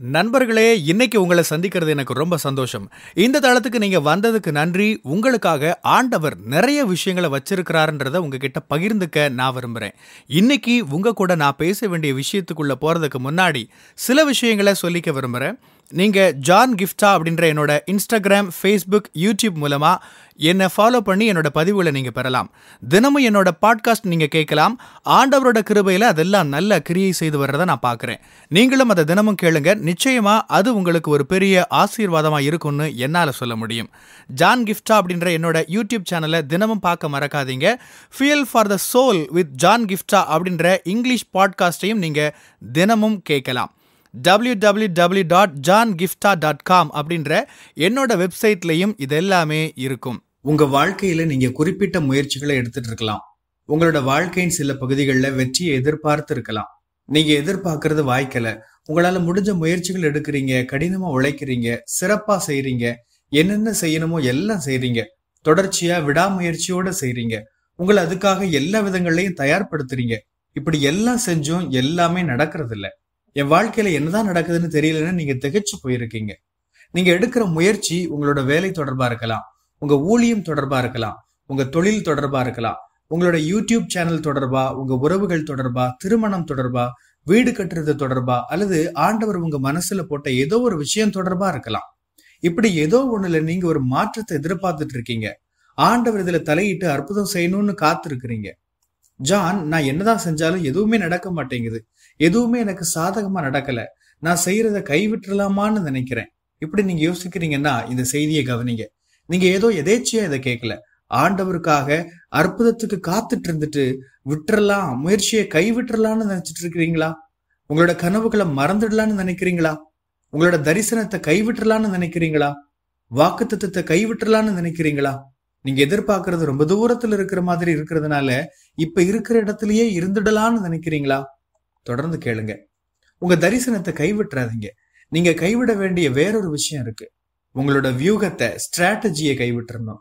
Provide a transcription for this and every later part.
நண்பர்களே, இன்னைக்கு உங்கள சந்திக்கிறது எனக்கு ரொம்ப சந்தோஷம். இந்த தளத்துக்கு நீங்க வந்ததுக்கு நன்றி. உங்களுக்காக ஆண்டவர் நெறைய விஷயங்கள வச்சிருக்கிறாருன்றத உங்ககிட்ட பகிர்ந்துக்க நான் விரும்புறேன். இன்னைக்கு உங்க கூட நான் பேச வேண்டிய விஷயத்துக்குள்ள போறதுக்கு முன்னாடி, சில விஷயங்கள சொல்லிக்க விரும்புறேன். நீங்க ஜான் கிஃப்டா அப்படின்ற என்னோட Instagram, Facebook, YouTube மூலமா என்ன ஃபாலோ பண்ணி என்னோட பதிவுகள நீங்க பெறலாம். தினமும் என்னோட பாட்காஸ்ட் நீங்க கேட்கலாம். ஆண்டவரோட கிருபையில அதெல்லாம் நல்ல கிரியை செய்து வர்றத நான் பார்க்கிறேன். நீங்களும் அத தினமும் கேளுங்க. நிச்சயமா அது உங்களுக்கு ஒரு பெரிய ஆசீர்வாதமா இருக்கும்னு என்னால சொல்ல முடியும். ஜான் கிஃப்டா அப்படின்ற என்னோட யூடியூப் சேனலை தினமும் பார்க்க மறக்காதீங்க. Fuel for the soul with John கிஃப்டா அப்படின்ற இங்கிலீஷ் பாட்காஸ்டையும் நீங்க தினமும் கேட்கலாம். www.johngifta.com அப்படின்ற என்னோட வெப்சைட்லயும் இதெல்லாமே இருக்கும். உங்க வாழ்க்கையில நீங்க குறிப்பிட்ட முயற்சிகளை எடுத்துட்டு இருக்கலாம். உங்களோட வாழ்க்கையின் சில பகுதிகளில் வெற்றியை எதிர்பார்த்து இருக்கலாம். நீங்க எதிர்பார்க்கறது வாய்க்கல. உங்களால முடிஞ்ச முயற்சிகள் எடுக்கிறீங்க, கடினமா உழைக்கிறீங்க, சிறப்பா செய்றீங்க, என்னென்ன செய்யணுமோ எல்லாம் செய்றீங்க, தொடர்ச்சியா விடாமுயற்சியோட செய்றீங்க, உங்களை அதுக்காக எல்லா விதங்களையும் தயார்படுத்துறீங்க. இப்படி எல்லாம் செஞ்சும் எல்லாமே நடக்கிறது இல்ல. என் வாழ்க்கையில என்னதான் நடக்குதுன்னு தெரியலன்னு நீங்க திகைச்சு போயிருக்கீங்க. நீங்க எடுக்கிற முயற்சி உங்களோட வேலை தொடர்பா இருக்கலாம், உங்க ஊழியம் தொடர்பா இருக்கலாம், உங்க தொழில் தொடர்பா இருக்கலாம், உங்களோட யூடியூப் சேனல் தொடர்பா, உங்க உறவுகள் தொடர்பா, திருமணம் தொடர்பா, வீடு கட்டுறது தொடர்பா, அல்லது ஆண்டவர் உங்க மனசுல போட்ட ஏதோ ஒரு விஷயம் தொடர்பா இருக்கலாம். இப்படி ஏதோ ஒண்ணுல நீங்க ஒரு மாற்றத்தை எதிர்பார்த்துட்டு இருக்கீங்க. ஆண்டவர் இதுல தலையிட்டு அற்புதம் செய்யணும்னு காத்து இருக்கிறீங்க. ஜான், நான் என்னதான் செஞ்சாலும் எதுவுமே நடக்க மாட்டேங்குது, எதுவுமே எனக்கு சாதகமா நடக்கல, நான் செய்யறத கைவிட்டுலாமான்னு நினைக்கிறேன். இப்படி நீங்க யோசிக்கிறீங்கன்னா இந்த செய்தியை கவனிங்க. நீங்க ஏதோ எதேச்சியா இதை கேட்கல. ஆண்டவருக்காக அற்புதத்துக்கு காத்துட்டு இருந்துட்டு விட்டுறலாம், முயற்சியை கைவிட்டுறலாம்னு நினைச்சிட்டு இருக்கிறீங்களா? உங்களோட கனவுகளை மறந்துடலான்னு நினைக்கிறீங்களா? உங்களோட தரிசனத்தை கைவிட்டுறலான்னு நினைக்கிறீங்களா? வாக்குத்தத்தத்தை கைவிட்டுறலான்னு நினைக்கிறீங்களா? நீங்க எதிர்பார்க்கறது ரொம்ப தூரத்துல இருக்கிற மாதிரி இருக்கிறதுனால இப்ப இருக்கிற இடத்துலயே இருந்துடலான்னு நினைக்கிறீங்களா? தொடர்ந்து கேளுங்க. உங்க தரிசனத்தை கைவிட்டுறாதீங்க. நீங்க கைவிட வேண்டிய வேறொரு விஷயம் இருக்கு. உங்களோட வியூகத்தை, ஸ்ட்ராட்டஜியை கைவிட்டுறணும்.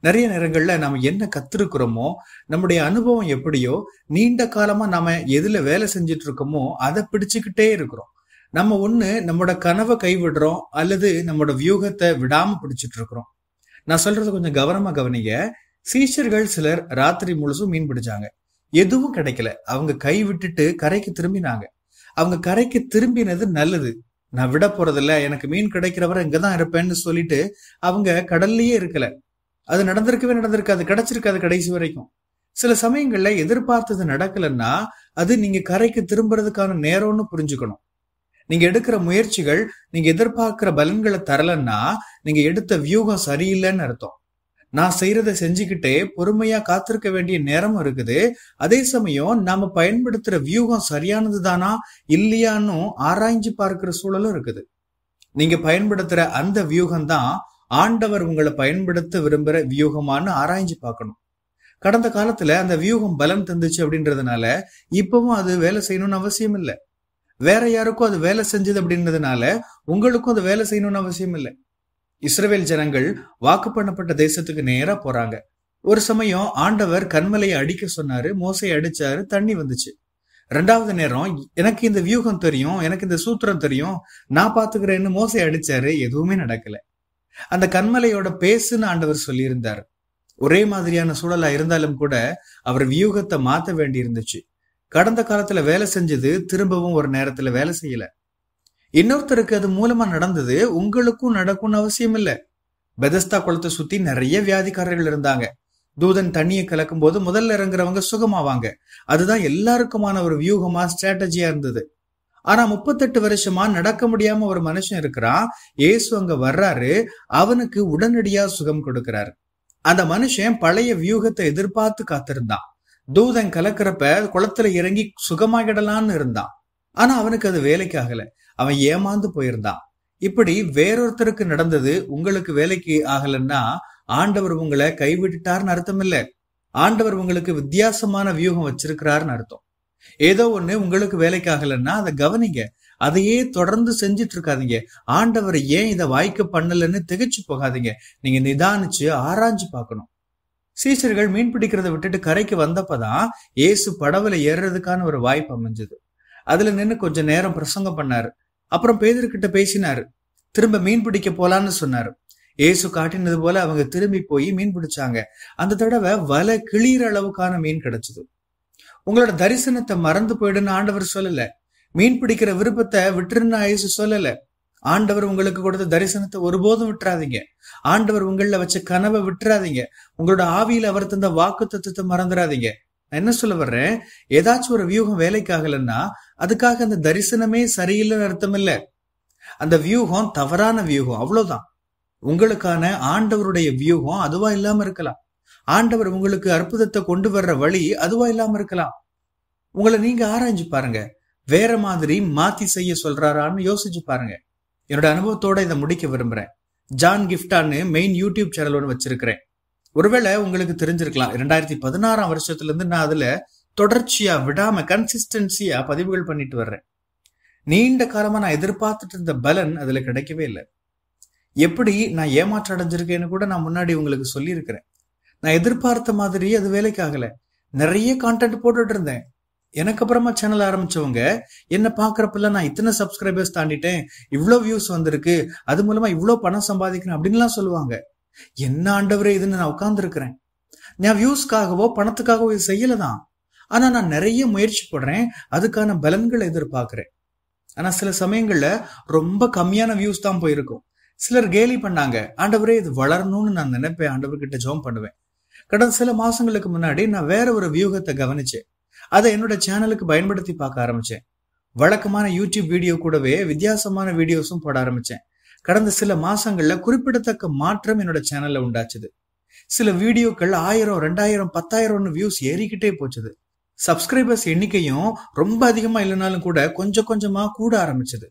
நிறைய நேரங்கள்ல நாம என்ன கத்திருக்கிறோமோ, நம்முடைய அனுபவம் எப்படியோ, நீண்ட காலமா நாம எதுல வேலை செஞ்சுட்டு இருக்கோமோ அதை பிடிச்சுக்கிட்டே இருக்கிறோம். நம்ம ஒண்ணு நம்மளோட கனவை கைவிடுறோம், அல்லது நம்மளோட வியூகத்தை விடாம பிடிச்சிட்டு இருக்கிறோம். நான் சொல்றது கொஞ்சம் கவனமா கவனிங்க. சீஷர்கள் சிலர் ராத்திரி முழுசும் மீன் பிடிச்சாங்க, எதுவும் கிடைக்கல. அவங்க கை விட்டுட்டு கரைக்கு திரும்பினாங்க. அவங்க கரைக்கு திரும்பினது நல்லது. நான் விட போறதில்ல, எனக்கு மீன் கிடைக்கிறவரை இங்கதான் இருப்பேன்னு சொல்லிட்டு அவங்க கடல்லயே இருக்கல. அது நடந்திருக்காது, கிடைச்சிருக்காது கடைசி வரைக்கும். சில சமயங்கள்ல எதிர்பார்த்தது நடக்கலன்னா அது நீங்க கரைக்கு திரும்புறதுக்கான நேரம்னு புரிஞ்சுக்கணும். நீங்க எடுக்கிற முயற்சிகள் நீங்க எதிர்பார்க்கிற பலன்களை தரலன்னா நீங்க எடுத்த வியூகம் சரியில்லைன்னு அர்த்தம். நான் செய்யறதை செஞ்சுக்கிட்டே பொறுமையா காத்திருக்க வேண்டிய நேரம் இருக்குது. அதே சமயம் நாம பயன்படுத்துற வியூகம் சரியானது தானா இல்லையான்னு ஆராய்ஞ்சு பார்க்கிற சூழலும் இருக்குது. நீங்க பயன்படுத்துற அந்த வியூகம் தான் ஆண்டவர் உங்களை பயன்படுத்த விரும்புற வியூகமானு ஆராய்ஞ்சு பார்க்கணும். கடந்த காலத்துல அந்த வியூகம் பலம் தந்துச்சு அப்படின்றதுனால இப்பவும் அது வேலை செய்யணும்னு அவசியம் இல்லை. வேற யாருக்கும் அது வேலை செஞ்சது அப்படின்றதுனால உங்களுக்கும் அது வேலை செய்யணும்னு அவசியம் இல்லை. இஸ்ரவேல் ஜனங்கள் வாக்கு பண்ணப்பட்ட தேசத்துக்கு நேரா போறாங்க. ஒரு சமயம் ஆண்டவர் கன்மலையை அடிக்க சொன்னாரு, மோசையை அடிச்சாரு, தண்ணி வந்துச்சு. 2வது நேரம் எனக்கு இந்த வியூகம் தெரியும், எனக்கு இந்த சூத்திரம் தெரியும், நான் பாத்துக்கிறேன்னு மோசையை அடிச்சாரு, எதுவுமே நடக்கல. அந்த கன்மலையோட பேசுன்னு ஆண்டவர் சொல்லி இருந்தாரு. ஒரே மாதிரியான சூழலா இருந்தாலும் கூட அவர் வியூகத்தை மாத்த வேண்டி இருந்துச்சு. கடந்த காலத்துல வேலை செஞ்சது திரும்பவும் ஒரு நேரத்துல வேலை செய்யல. இன்னொருத்தருக்கு அது மூலமா நடந்தது, உங்களுக்கும் நடக்கும்னு அவசியம் இல்ல. பெதஸ்தா குளத்தை சுத்தி நிறைய வியாதிக்காரர்கள் இருந்தாங்க. தூதன் தண்ணியை கலக்கும் போது முதல்ல இறங்குறவங்க சுகமாவாங்க. அதுதான் எல்லாருக்குமான ஒரு வியூகமா, ஸ்ட்ராட்டஜியா இருந்தது. ஆனா 38 வருஷமா நடக்க முடியாம ஒரு மனுஷன் இருக்கிறான். இயேசு அங்க வர்றாரு, அவனுக்கு உடனடியா சுகம் கொடுக்கிறாரு. அந்த மனுஷன் பழைய வியூகத்தை எதிர்பார்த்து காத்திருந்தான். தூதன் கலக்கிறப்ப குளத்துல இறங்கி சுகமாகிடலான்னு இருந்தான். ஆனா அவனுக்கு அது வேலைக்கு ஆகல. அவன் ஏமாந்து போயிருந்தான். இப்படி வேறொருத்தருக்கு நடந்தது உங்களுக்கு வேலைக்கு ஆகலன்னா ஆண்டவர் உங்களை கைவிட்டுட்டாருன்னு அர்த்தம் இல்ல. ஆண்டவர் உங்களுக்கு வித்தியாசமான வியூகம் வச்சிருக்கிறாருன்னு அர்த்தம். ஏதோ ஒண்ணு உங்களுக்கு வேலைக்கு ஆகலன்னா அதை கவனிங்க. அதையே தொடர்ந்து செஞ்சிட்டு இருக்காதீங்க. ஆண்டவர் ஏன் இதை வாய்க்க பண்ணலன்னு திகைச்சு போகாதீங்க. நீங்க நிதானிச்சு ஆராய்ஞ்சு பார்க்கணும். சீஷர்கள் மீன் பிடிக்கிறத விட்டுட்டு கரைக்கு வந்தப்பதான் இயேசு படவுல ஏறுறதுக்கான ஒரு வாய்ப்பு அமைஞ்சது. அதுல நின்று கொஞ்ச நேரம் பிரசங்கம் பண்ணாரு. அப்புறம் பேதுருக்கிட்ட பேசினாரு. திரும்ப மீன் பிடிக்க போலான்னு சொன்னாரு. ஏசு காட்டினது போல அவங்க திரும்பி போய் மீன் பிடிச்சாங்க. அந்த தடவை வலை கிளியிற அளவுக்கான மீன் கிடைச்சது. உங்களோட தரிசனத்தை மறந்து போயிடுன்னு ஆண்டவர் சொல்லல. மீன் பிடிக்கிற விருப்பத்தை விட்டுருன்னு ஏசு சொல்லல. ஆண்டவர் உங்களுக்கு கொடுத்த தரிசனத்தை ஒருபோதும் விட்டுறாதீங்க. ஆண்டவர் உங்கள வச்ச கனவை விட்டுறாதீங்க. உங்களோட ஆவியில அவர் தந்த வாக்கு தத்துவத்தை மறந்துடாதீங்க. நான் என்ன சொல்ல வர்றேன், ஏதாச்சும் ஒரு வியூகம் வேலைக்கு ஆகலன்னா அதுக்காக அந்த தரிசனமே சரியில்லைன்னு அர்த்தம் இல்ல. அந்த வியூகம் தவறான வியூகம், அவ்வளவுதான். உங்களுக்கான ஆண்டவருடைய வியூகம் அதுவா இல்லாம இருக்கலாம். ஆண்டவர் உங்களுக்கு அற்புதத்தை கொண்டு வர்ற வழி அதுவா இல்லாம இருக்கலாம். உங்களை நீங்க ஆராய்ஞ்சு பாருங்க. வேற மாதிரி மாத்தி செய்ய சொல்றாரான்னு யோசிச்சு பாருங்க. என்னோட அனுபவத்தோட இதை முடிக்க விரும்புறேன். ஜான் கிஃப்டான்னு மெயின் யூடியூப் சேனல் ஒன்று வச்சிருக்கிறேன். ஒருவேளை உங்களுக்கு தெரிஞ்சிருக்கலாம், 2016 வருஷத்துல இருந்து நான் அதுல தொடர்ச்சியா விடாம கன்சிஸ்டன்சியா பதிவுகள் பண்ணிட்டு வர்றேன். நீண்ட காலமா நான் எதிர்பார்த்துட்டு இருந்த பலன் அதுல கிடைக்கவே இல்லை. எப்படி நான் ஏமாற்றம் அடைஞ்சிருக்கேன்னு கூட நான் முன்னாடி உங்களுக்கு சொல்லியிருக்கிறேன். நான் எதிர்பார்த்த மாதிரி அது வேலைக்கு ஆகல. நிறைய கான்டென்ட் போட்டுட்டு இருந்தேன். எனக்கு அப்புறமா சேனல் ஆரம்பிச்சவங்க என்ன பாக்குறப்பெல்லாம் நான் இத்தனை சப்ஸ்கிரைபர்ஸ் தாண்டிட்டேன், இவ்வளவு வியூஸ் வந்திருக்கு, அது மூலமா இவ்வளவு பணம் சம்பாதிக்கிறேன் அப்படின்லாம் சொல்லுவாங்க. என்ன ஆண்டவரே இதுன்னு நான் உட்கார்ந்து இருக்கிறேன். நான் வியூஸ்க்காகவோ பணத்துக்காகவோ இது செய்யலதான். ஆனா நான் நிறைய முயற்சி போடுறேன், அதுக்கான பலன்களை எதிர்பார்க்கிறேன். ஆனா சில சமயங்கள்ல ரொம்ப கம்மியான வியூஸ் தான் போயிருக்கும். சிலர் கேலி பண்ணாங்க. ஆண்டவரே இது வளரணும்னு நான் நினைப்பேன், ஆண்டவர்கிட்ட ஜெபம் பண்ணுவேன். கடந்த சில மாசங்களுக்கு முன்னாடி நான் வேற ஒரு வியூகத்தை கவனிச்சேன். அதை என்னோட சேனலுக்கு பயன்படுத்தி பார்க்க ஆரம்பிச்சேன். வழக்கமான யூடியூப் வீடியோ கூடவே வித்தியாசமான வீடியோஸும் போட ஆரம்பிச்சேன். கடந்த சில மாசங்கள்ல குறிப்பிடத்தக்க மாற்றம் என்னோட சேனல்ல உண்டாச்சுது. சில வீடியோக்கள் 1000, 2000, 10,000 வியூஸ் ஏறிக்கிட்டே போச்சுது. சப்ஸ்கிரைபர்ஸ் எண்ணிக்கையும் ரொம்ப அதிகமா இல்லைனாலும் கூட கொஞ்சம் கொஞ்சமா கூட ஆரம்பிச்சது.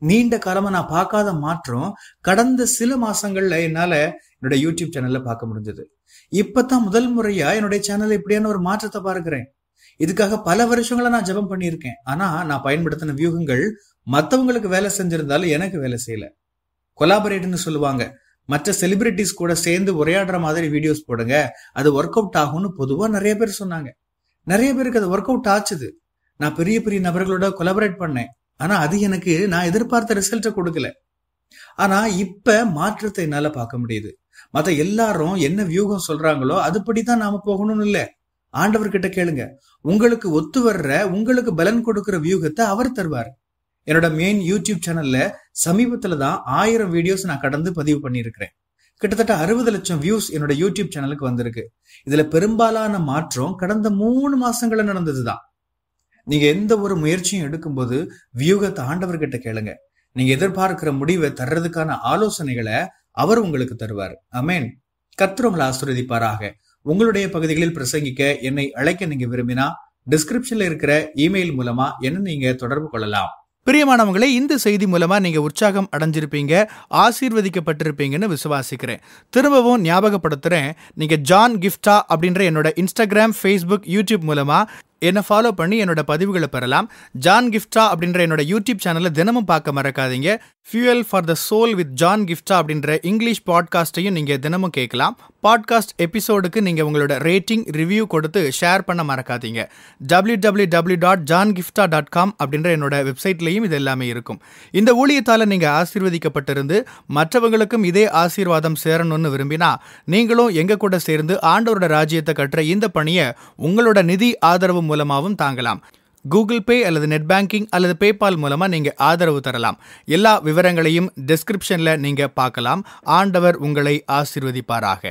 நீண்ட காலமா நான் பார்க்காத மாற்றம் கடந்த சில மாசங்கள்ல என்னால என்னோட யூடியூப் சேனல்ல பார்க்க முடிஞ்சது. இப்பதான் முதல் முறையா என்னுடைய சேனல்ல இப்படியான ஒரு மாற்றத்தை பார்க்கிறேன். இதுக்காக பல வருஷங்களா நான் ஜெபம் பண்ணியிருக்கேன். ஆனா நான் பயன்படுத்தின வியூகங்கள் மத்தவங்களுக்கு வேலை செஞ்சிருந்தாலும் எனக்கு வேலை செய்யல. கொலாபரேட்னு சொல்லுவாங்க. மற்ற செலிபிரிட்டிஸ் கூட சேர்ந்து உரையாடுற மாதிரி வீடியோஸ் போடுங்க, அது ஒர்க் அவுட் ஆகும்னு பொதுவா நிறைய பேர் சொன்னாங்க. நிறைய பேருக்கு அது ஒர்க் அவுட் ஆச்சுது. நான் பெரிய பெரிய நபர்களோட கொலாபரேட் பண்ணேன். ஆனா அது எனக்கு நான் எதிர்பார்த்த ரிசல்ட்டை கொடுக்கல. ஆனா இப்ப மாற்றத்தை என்னால பார்க்க முடியுது. மத்த எல்லாரும் என்ன வியூகம் சொல்றாங்களோ அதுபடிதான் நாம போகணும்னு இல்ல. ஆண்டவர்கிட்ட கேளுங்க. உங்களுக்கு ஒத்து வர்ற, உங்களுக்கு பலன் கொடுக்கிற வியூகத்தை அவர் தருவார். என்னோட மெயின் யூடியூப் சேனல்ல சமீபத்துல தான் 1000 வீடியோஸ் நான் கடந்து பதிவு பண்ணியிருக்கிறேன். கிட்டத்தட்ட 60 லட்சம் வியூஸ் என்னோட யூடியூப் சேனலுக்கு வந்திருக்கு. இதுல பெரும்பாலான மாற்றம் கடந்த 3 மாசங்கள நடந்ததுதான். நீங்க எந்த ஒரு முயற்சியும் எடுக்கும்போது வியூகத்தை ஆண்டவர்கிட்ட கேளுங்க. நீங்க எதிர்பார்க்கிற முடிவை தர்றதுக்கான ஆலோசனைகளை அவர் உங்களுக்கு தருவார். ஆமென். கர்த்தர் உங்களை ஆசீர்வதிப்பாராக. உங்களுடைய பகுதிகளில் பிரசங்கிக்க என்னை அழைக்க நீங்க விரும்பினா டிஸ்கிரிப்ஷன்ல இருக்கிற இமெயில் மூலமா என்ன நீங்க தொடர்பு கொள்ளலாம். பிரியமானவங்களே, இந்த செய்தி மூலமா நீங்க உற்சாகம் அடைஞ்சிருப்பீங்க, ஆசீர்வதிக்கப்பட்டிருப்பீங்கன்னு விசுவாசிக்கிறேன். திரும்பவும் ஞாபகப்படுத்துறேன், நீங்க ஜான் கிஃப்டா அப்படின்ற என்னோட இன்ஸ்டாகிராம், ஃபேஸ்புக், யூடியூப் மூலமா என்னை ஃபாலோ பண்ணி என்னோட பதிவுகளை பெறலாம். ஜான் கிஃப்டா அப்படின்ற என்னோட யூடியூப் சேனலை தினமும் பார்க்க மறக்காதீங்க. Fuel for the soul with John கிஃப்டா அப்படின்ற இங்கிலீஷ் பாட்காஸ்டையும் நீங்க தினமும் கேட்கலாம். பாட்காஸ்ட் எபிசோடுக்கு நீங்க உங்களோட ரேட்டிங், ரிவ்யூ கொடுத்து ஷேர் பண்ண மறக்காதீங்க. www.johngifta.com அப்படின்ற என்னோட வெப்சைட்லையும் இது எல்லாமே இருக்கும். இந்த ஊழியத்தால நீங்க ஆசீர்வதிக்கப்பட்டிருந்து மற்றவங்களுக்கும் இதே ஆசீர்வாதம் சேரணும்னு விரும்பினா நீங்களும் எங்க கூட சேர்ந்து ஆண்டவரோட ராஜ்யத்தை கட்டுற இந்த பணியை உங்களோட நிதி ஆதரவு மூலமாகவும் தாங்கலாம். கூகுள் பே அல்லது நெட் பேங்கிங் அல்லது பேபால் மூலமா நீங்க ஆதரவு தரலாம். எல்லா விவரங்களையும் டிஸ்கிரிப்ஷன்ல நீங்க பார்க்கலாம். ஆண்டவர் உங்களை ஆசீர்வதிப்பாராக.